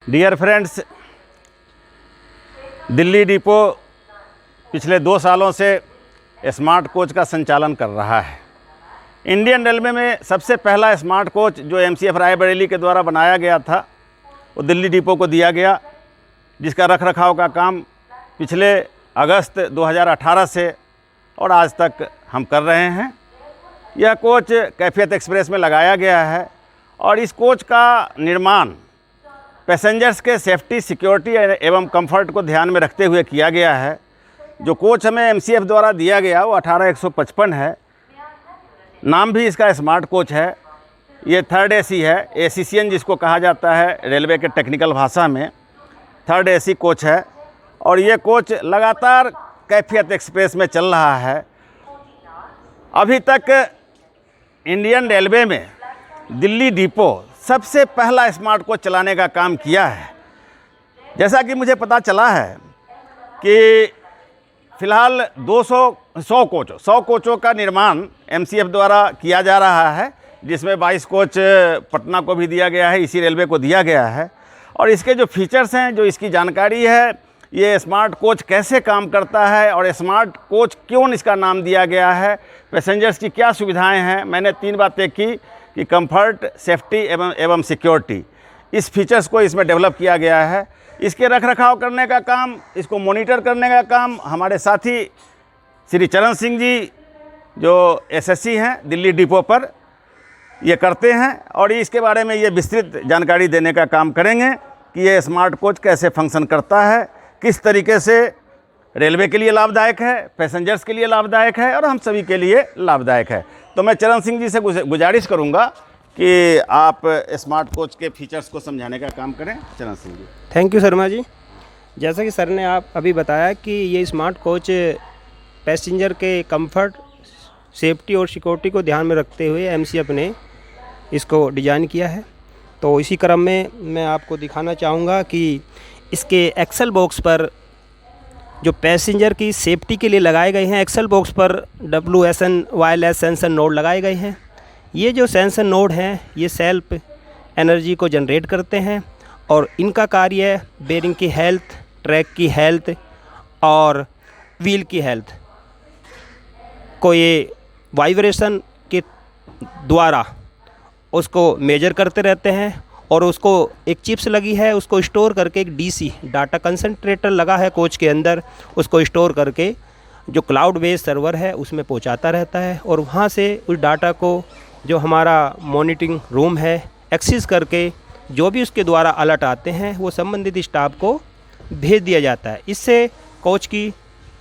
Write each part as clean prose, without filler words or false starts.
Dear friends, Delhi depot पिछले 2 सालों से स्मार्ट कोच का संचालन कर रहा है। इंडियन रेलवे में सबसे पहला स्मार्ट कोच जो एमसीएफ रायबरेली के द्वारा बनाया गया था वो दिल्ली डिपो को दिया गया, जिसका रखरखाव का काम पिछले अगस्त 2018 से और आज तक हम कर रहे हैं। यह कोच कैफियत एक्सप्रेस में लगाया गया है और इस कोच का निर्माण पैसेंजर्स के सेफ्टी, सिक्योरिटी एवं कंफर्ट को ध्यान में रखते हुए किया गया है। जो कोच हमें एमसीएफ द्वारा दिया गया वो 18155 है। नाम भी इसका स्मार्ट कोच है। ये 3rd AC है, एसीसीएन जिसको कहा जाता है रेलवे के टेक्निकल भाषा में, 3rd AC कोच है। और ये कोच लगातार कैफियत एक्सप्रेस में चल रहा है। अभी तक इंडियन रेलवे में दिल्ली डिपो सबसे पहला स्मार्ट कोच चलाने का काम किया है। जैसा कि मुझे पता चला है कि फ़िलहाल 100 कोचों का निर्माण एमसीएफ द्वारा किया जा रहा है, जिसमें 22 कोच पटना को भी दिया गया है, इसी रेलवे को दिया गया है। और इसके जो फीचर्स हैं, जो इसकी जानकारी है, ये स्मार्ट कोच कैसे काम करता है और स्मार्ट कोच क्यों इसका नाम दिया गया है, पैसेंजर्स की क्या सुविधाएं हैं, मैंने 3 बातें की कि कंफर्ट, सेफ्टी एवं सिक्योरिटी, इस फीचर्स को इसमें डेवलप किया गया है। इसके रखरखाव करने का काम, इसको मॉनिटर करने का काम हमारे साथी श्री चरण सिंह जी जो एसएससी हैं दिल्ली डिपो पर, ये करते हैं और इसके बारे में ये विस्तृत जानकारी देने का काम करेंगे कि ये स्मार्ट कोच कैसे फंक्शन करता है, किस तरीके से रेलवे के लिए लाभदायक है, पैसेंजर्स के लिए लाभदायक है और हम सभी के लिए लाभदायक है। तो मैं चरण सिंह जी से गुजारिश करूंगा कि आप स्मार्ट कोच के फीचर्स को समझाने का काम करें। चरण सिंह जी। Thank you Sharma ji. जैसा कि सर ने आप अभी बताया कि ये स्मार्ट कोच पैसेंजर के कंफर्ट, सेफ्टी और सिक्योरिटी को ध्यान में रखते हुए एमसीएफ ने इसको डिज़ाइन किया है। तो इसी क्रम में मैं आपको दिखाना चाहूँगा कि इसके एक्सल बॉक्स पर जो पैसेंजर की सेफ्टी के लिए लगाए गए हैं, एक्सल बॉक्स पर WSN वायरलेस सेंसर नोड लगाए गए हैं। ये जो सेंसर नोड हैं ये सेल्फ एनर्जी को जनरेट करते हैं और इनका कार्य बेरिंग की हेल्थ, ट्रैक की हेल्थ और व्हील की हेल्थ को ये वाइब्रेशन के द्वारा उसको मेजर करते रहते हैं और उसको एक चिप्स लगी है, उसको स्टोर करके एक DC डाटा कंसंट्रेटर लगा है कोच के अंदर, उसको स्टोर करके जो क्लाउड बेस्ड सर्वर है उसमें पहुंचाता रहता है और वहां से उस डाटा को जो हमारा मॉनिटरिंग रूम है एक्सेस करके जो भी उसके द्वारा अलर्ट आते हैं वो संबंधित स्टाफ को भेज दिया जाता है। इससे कोच की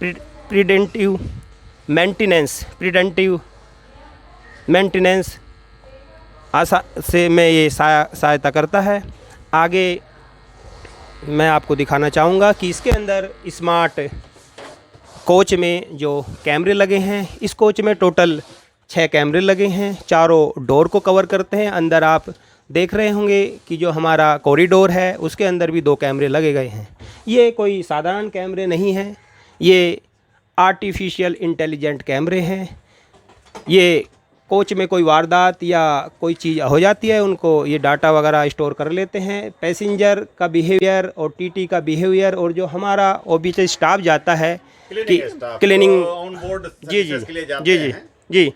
प्रिवेंटिव मेंटेनेंस से में ये सहायता करता है। आगे मैं आपको दिखाना चाहूँगा कि इसके अंदर स्मार्ट कोच में जो कैमरे लगे हैं, इस कोच में टोटल 6 कैमरे लगे हैं, चारों डोर को कवर करते हैं। अंदर आप देख रहे होंगे कि जो हमारा कॉरिडोर है उसके अंदर भी 2 कैमरे लगे गए हैं। ये कोई साधारण कैमरे नहीं हैं, ये आर्टिफिशियल इंटेलिजेंट कैमरे हैं। ये कोच में कोई वारदात या कोई चीज़ हो जाती है, उनको ये डाटा वगैरह स्टोर कर लेते हैं। पैसेंजर का बिहेवियर और टीटी का बिहेवियर और जो हमारा ओबीसी स्टाफ जाता है कि क्लीनिंग, जी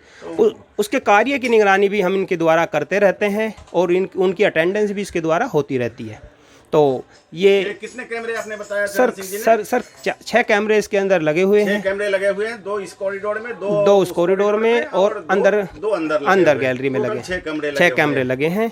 उसके कार्य की निगरानी भी हम इनके द्वारा करते रहते हैं और उनकी अटेंडेंस भी इसके द्वारा होती रहती है। तो ये कितने कैमरे आपने बताया सर? सर 6 कैमरे इसके अंदर लगे हुए हैं। 6 कैमरे लगे हुए हैं, 2 इस कॉरिडोर में, 2 उस कॉरिडोर में और अंदर गैलरी में लगे 6 कैमरे लगे हैं।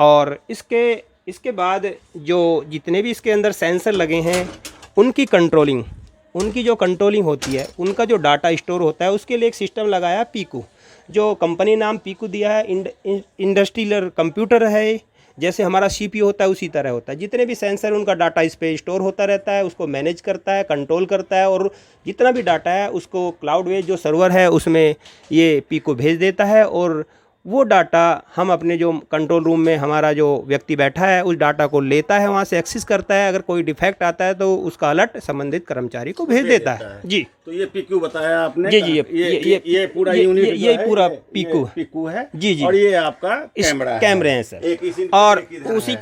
और इसके बाद जो जितने भी इसके अंदर सेंसर लगे हैं उनकी जो कंट्रोलिंग होती है, उनका जो डाटा स्टोर होता है उसके लिए एक सिस्टम लगाया पीकू, जो कंपनी नाम पीकू दिया है। इंडस्ट्रियल कंप्यूटर है, जैसे हमारा CPU होता है उसी तरह होता है। जितने भी सेंसर उनका डाटा इस पे स्टोर होता रहता है, उसको मैनेज करता है, कंट्रोल करता है और जितना भी डाटा है उसको क्लाउड बेस्ड जो सर्वर है उसमें ये पीको भेज देता है और वो डाटा हम अपने जो कंट्रोल रूम में हमारा जो व्यक्ति बैठा है उस डाटा को लेता है, वहाँ से एक्सेस करता है। अगर कोई डिफेक्ट आता है तो उसका अलर्ट संबंधित कर्मचारी को भेज देता है। जी, तो ये पीक्यू बताया आपने। जी जी, ये पूरा यूनिट ये पूरा पीकू है। जी जी, और ये आपका कैमरा है। कैमरे हैं सर। एक इसी और उसी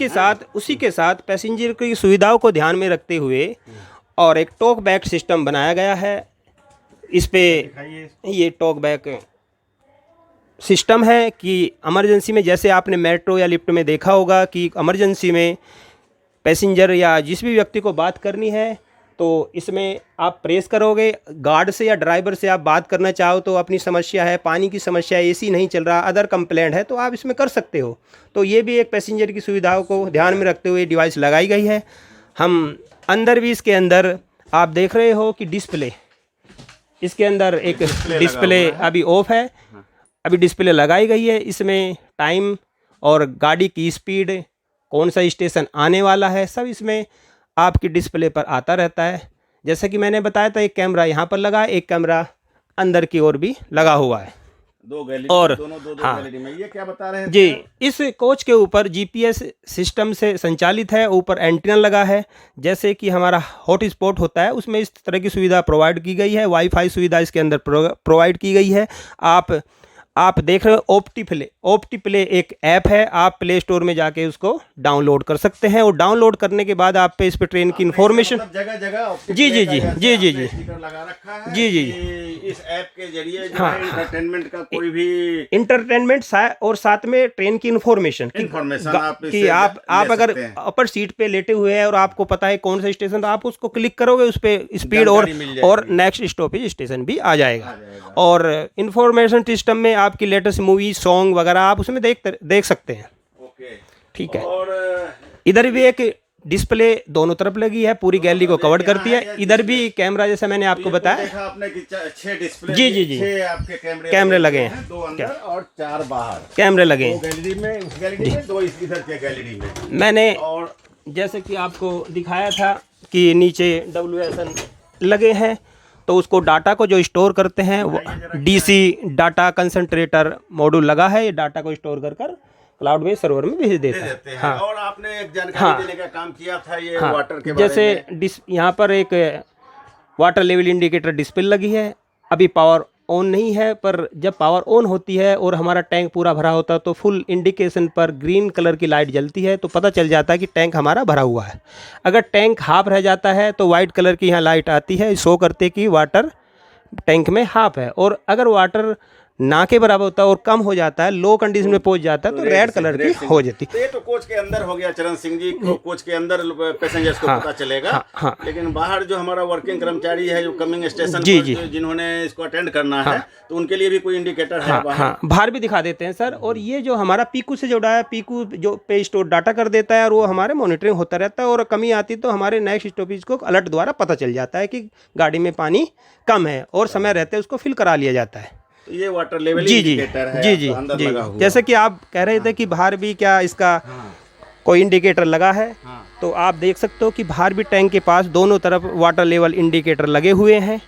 के साथ पैसेंजर की सुविधाओं को ध्यान में रखते हुए और एक टॉक बैक सिस्टम बनाया गया है। इस पे ये टॉक बैक सिस्टम है कि इमरजेंसी में, जैसे आपने मेट्रो या लिफ्ट में देखा होगा कि इमरजेंसी में पैसेंजर या जिस भी व्यक्ति को बात करनी है तो इसमें आप प्रेस करोगे, गार्ड से या ड्राइवर से आप बात करना चाहो तो अपनी समस्या है, पानी की समस्या है, एसी नहीं चल रहा, अदर कंप्लेंट है, तो आप इसमें कर सकते हो। तो ये भी एक पैसेंजर की सुविधाओं को ध्यान में रखते हुए डिवाइस लगाई गई है। हम अंदर भी इसके अंदर आप देख रहे हो कि डिस्प्ले, इसके अंदर एक डिस्प्ले अभी ऑफ है, अभी डिस्प्ले लगाई गई है। इसमें टाइम और गाड़ी की स्पीड, कौन सा स्टेशन आने वाला है, सब इसमें आपकी डिस्प्ले पर आता रहता है। जैसे कि मैंने बताया था, एक कैमरा यहाँ पर लगा है, एक कैमरा अंदर की ओर भी लगा हुआ है। दो गैलरी, और दोनों दो हाँ गैलरी में। ये क्या बता रहे हैं जी, इस कोच के ऊपर जीपीएस सिस्टम से संचालित है, ऊपर एंटीना लगा है। जैसे कि हमारा हॉट स्पॉट होता है उसमें इस तरह की सुविधा प्रोवाइड की गई है, वाईफाई सुविधा इसके अंदर प्रोवाइड की गई है। आप देख रहे हो ऑप्टीप्ले एक ऐप है, आप प्ले स्टोर में जाके उसको डाउनलोड कर सकते हैं। और डाउनलोड करने के बाद आप पे इस पे ट्रेन की इन्फॉर्मेशन जगह जगह जी जी जी जी जी जी लगा रखा है जी जी इस ऐप के जरिए जो है एंटरटेनमेंट का कोई भी इंटरटेनमेंट और साथ में ट्रेन की इन्फॉर्मेशन कि आप अगर अपर सीट पे लेटे हुए हैं और आपको पता है कौन सा स्टेशन, तो आप उसको क्लिक करोगे, उस पे स्पीड और नेक्स्ट स्टॉपेज स्टेशन भी आ जाएगा। और इन्फॉर्मेशन सिस्टम में आपकी लेटेस्ट मूवी, सॉन्ग वगैरह आप उसमें देख सकते हैं। ओके, ठीक है। और इधर भी एक डिस्प्ले दोनों तरफ लगी है, पूरी गैलरी को कवर करती है। इधर भी कैमरा, जैसा मैंने आपको बताया, देखा आपने कि 6 डिस्प्ले, जी जी जी, 6 आपके कैमरे लगे हैं, 2 अंदर और 4 बाहर कैमरे लगे हैं। 2 गैलरी में, उस गैलरी में, 2 इधर के गैलरी में। मैंने और जैसे कि आपको दिखाया था कि नीचे WSN लगे हैं, तो उसको डाटा को जो स्टोर करते हैं DC डाटा कंसंट्रेटर मॉड्यूल लगा है। ये डाटा को स्टोर कर क्लाउड में सर्वर में भेज देता है। हाँ। और आपने एक जानकारी देने का काम किया था ये वाटर के बारे में। जैसे यहाँ पर एक वाटर लेवल इंडिकेटर डिस्प्ले लगी है, अभी पावर ऑन नहीं है, पर जब पावर ऑन होती है और हमारा टैंक पूरा भरा होता है तो फुल इंडिकेशन पर ग्रीन कलर की लाइट जलती है, तो पता चल जाता है कि टैंक हमारा भरा हुआ है। अगर टैंक हाफ रह जाता है तो वाइट कलर की यहाँ लाइट आती है, शो करते कि वाटर टैंक में हाफ है। और अगर वाटर ना के बराबर होता है और कम हो जाता है, लो कंडीशन में पहुंच जाता है, तो रेड कलर की हो जाती है। तो ये तो कोच के अंदर हो गया चरण सिंह जी, कोच के अंदर पैसेंजर्स को पता चलेगा। हाँ। लेकिन बाहर जो हमारा वर्किंग कर्मचारी है, जो कमिंग स्टेशन पर जिन्होंने इसको अटेंड करना है, तो उनके लिए भी कोई इंडिकेटर है बाहर? बाहर भी दिखा देते हैं सर। और ये जो हमारा पीकू से जुड़ा है, पीकू जो पे स्टोर डाटा कर देता है और वो हमारे मॉनिटरिंग होता रहता है, और कमी आती तो हमारे नेक्स्ट स्टॉपेज को अलर्ट द्वारा पता चल जाता है कि गाड़ी में पानी कम है, और समय रहते उसको फिल करा लिया जाता है। ये वाटर लेवल जी इंडिकेटर है, जी जी अंदर जी, लगा हुआ। जैसे कि आप कह रहे थे कि बाहर भी क्या इसका कोई इंडिकेटर लगा है, तो आप देख सकते हो कि बाहर भी टैंक के पास दोनों तरफ वाटर लेवल इंडिकेटर लगे हुए हैं।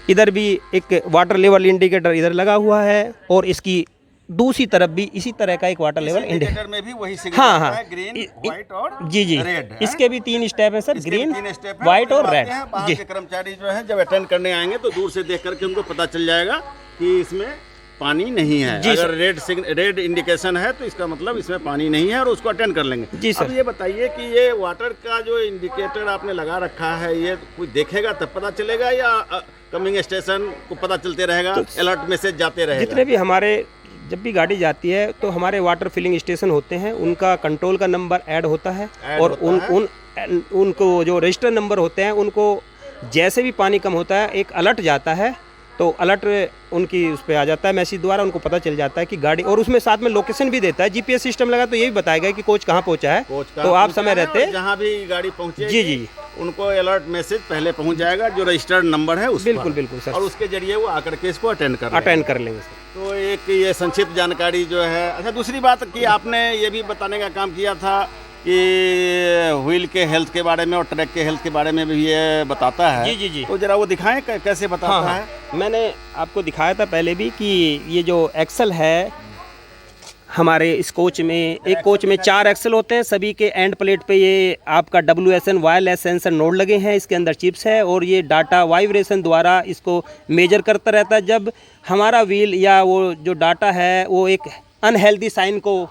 इधर भी एक वाटर लेवल इंडिकेटर इधर लगा हुआ है, और इसकी दूसरी तरफ भी इसी तरह का एक वाटर लेवल इंडिकेटर में भी वही सिग्नल है, ग्रीन, व्हाइट और जी रेड। इसके भी 3 स्टेप है सर, ग्रीन, व्हाइट और रेड। बाहर के कर्मचारी जो है जब अटेंड करने आएंगे तो दूर से देख करके उनको पता चल जाएगा कि इसमें पानी नहीं है। अगर रेड इंडिकेशन है तो इसका मतलब इसमें पानी नहीं है, और उसको अटेंड कर लेंगे। जी सर। अब ये बताइए कि ये वाटर का जो इंडिकेटर आपने लगा रखा है, ये कोई देखेगा तब पता चलेगा, या कमिंग स्टेशन को पता चलते रहेगा, अलर्ट मैसेज जाते रहेगा? जितने भी हमारे जब भी गाड़ी जाती है तो हमारे वाटर फिलिंग स्टेशन होते हैं, उनका कंट्रोल का नंबर ऐड होता है, और उनको जो रजिस्टर नंबर होते हैं, उनको जैसे भी पानी कम होता है एक अलर्ट जाता है, तो अलर्ट उनकी उस पर आ जाता है मैसेज द्वारा, उनको पता चल जाता है कि गाड़ी, और उसमें साथ में लोकेशन भी देता है। जीपीएस सिस्टम लगा तो ये भी बताएगा कि कोच कहाँ पहुंचा है, तो आप समय रहते जहाँ भी गाड़ी पहुंचे जी उनको अलर्ट मैसेज पहले पहुंच जाएगा, जो रजिस्टर्ड नंबर है उस बिल्कुल सर, और उसके जरिए वो आकर के इसको अटेंड कर लेंगे सर। तो एक ये संक्षिप्त जानकारी जो है। अच्छा, दूसरी बात कि आपने ये भी बताने का काम किया था कि व्हील के हेल्थ के बारे में और ट्रैक के हेल्थ के बारे में भी ये बताता है। जी जी जी। तो जरा वो दिखाएं कैसे बताता हाँ, है। मैंने आपको दिखाया था पहले भी कि ये जो एक्सल है हमारे इस कोच में, एक कोच में 4 एक्सल होते हैं, सभी के एंड प्लेट पे ये आपका WSN वायरलेस सेंसर नोड लगे हैं, इसके अंदर चिप्स है और ये डाटा वाइब्रेशन द्वारा इसको मेजर करता रहता है। जब हमारा व्हील या वो जो डाटा है वो एक अनहेल्दी साइन को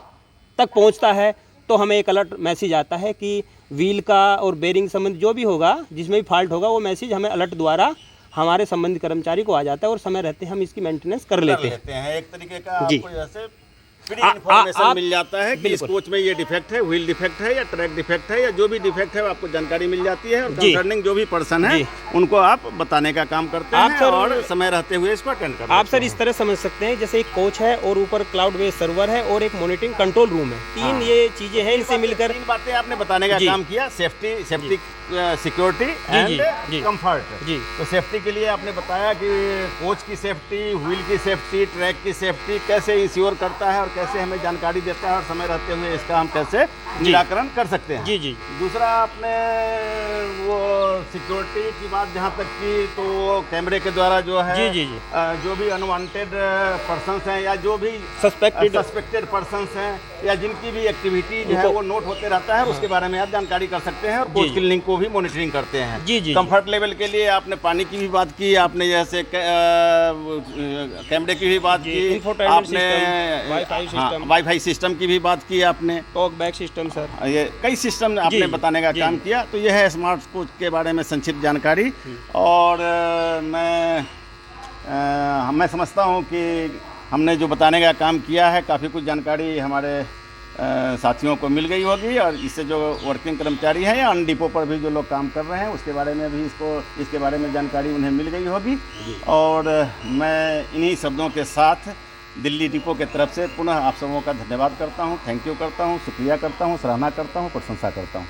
तक पहुंचता है तो हमें एक अलर्ट मैसेज आता है कि व्हील का और बेरिंग संबंध जो भी होगा, जिसमें भी फॉल्ट होगा, वो मैसेज हमें अलर्ट द्वारा हमारे संबंधित कर्मचारी को आ जाता है और समय रहते हम इसकी मेंटेनेंस कर लेते हैं। एक तरीके का जी। आपको जैसे फ्री इन्फॉर्मेशन मिल जाता है कि इस कोच में ये डिफेक्ट है, व्हील डिफेक्ट है या ट्रैक डिफेक्ट है या जो भी डिफेक्ट है वो आपको जानकारी मिल जाती है और कंसर्निंग जो भी पर्सन है उनको आप बताने का काम करते हैं और समय रहते हुए इसको अटेंड करते हैं। आप सर इस तरह समझ सकते हैं जैसे एक कोच है और ऊपर क्लाउड बेस्ड सर्वर है और एक मॉनिटरिंग कंट्रोल रूम है, तीन ये चीजें हैं, इनसे मिलकर 3 बातें आपने बताने का काम किया, सेफ्टी, सिक्योरिटी एंड कंफर्ट। जी। तो सेफ्टी के लिए आपने बताया कि कोच की सेफ्टी, व्हील की सेफ्टी, ट्रैक की सेफ्टी कैसे इंश्योर करता है और कैसे हमें जानकारी देता है और समय रहते हुए इसका हम कैसे निराकरण कर सकते हैं। जी जी। दूसरा आपने वो सिक्योरिटी की बात जहाँ तक की, तो कैमरे के द्वारा जो है जी जी जी। जो भी अनवांटेड पर्सन्स हैं या जो भी सस्पेक्टेड पर्सन्स हैं या जिनकी भी एक्टिविटी जो है वो नोट होते रहता है, उसके बारे में आप जानकारी कर सकते हैं और कोच की लिंक को भी मॉनिटरिंग करते हैं। जी जी। कंफर्ट लेवल के लिए आपने पानी की भी बात की, आपने जैसे कैमरे की भी बात की, आपने वाईफाई सिस्टम की भी बात की, आपने टॉक बैक सिस्टम, सर ये कई सिस्टम आपने बताने का काम किया। तो यह है स्मार्ट कोच के बारे में संक्षिप्त जानकारी। और मैं समझता हूँ कि हमने जो बताने का काम किया है काफ़ी कुछ जानकारी हमारे साथियों को मिल गई होगी और इससे जो वर्किंग कर्मचारी हैं या अन डिपो पर भी जो लोग काम कर रहे हैं उसके बारे में भी इसके बारे में जानकारी उन्हें मिल गई होगी। और मैं इन्हीं शब्दों के साथ दिल्ली डिपो के तरफ से पुनः आप सबों का धन्यवाद करता हूं, थैंक यू करता हूं, शुक्रिया करता हूं, सराहना करता हूं, प्रशंसा करता हूं।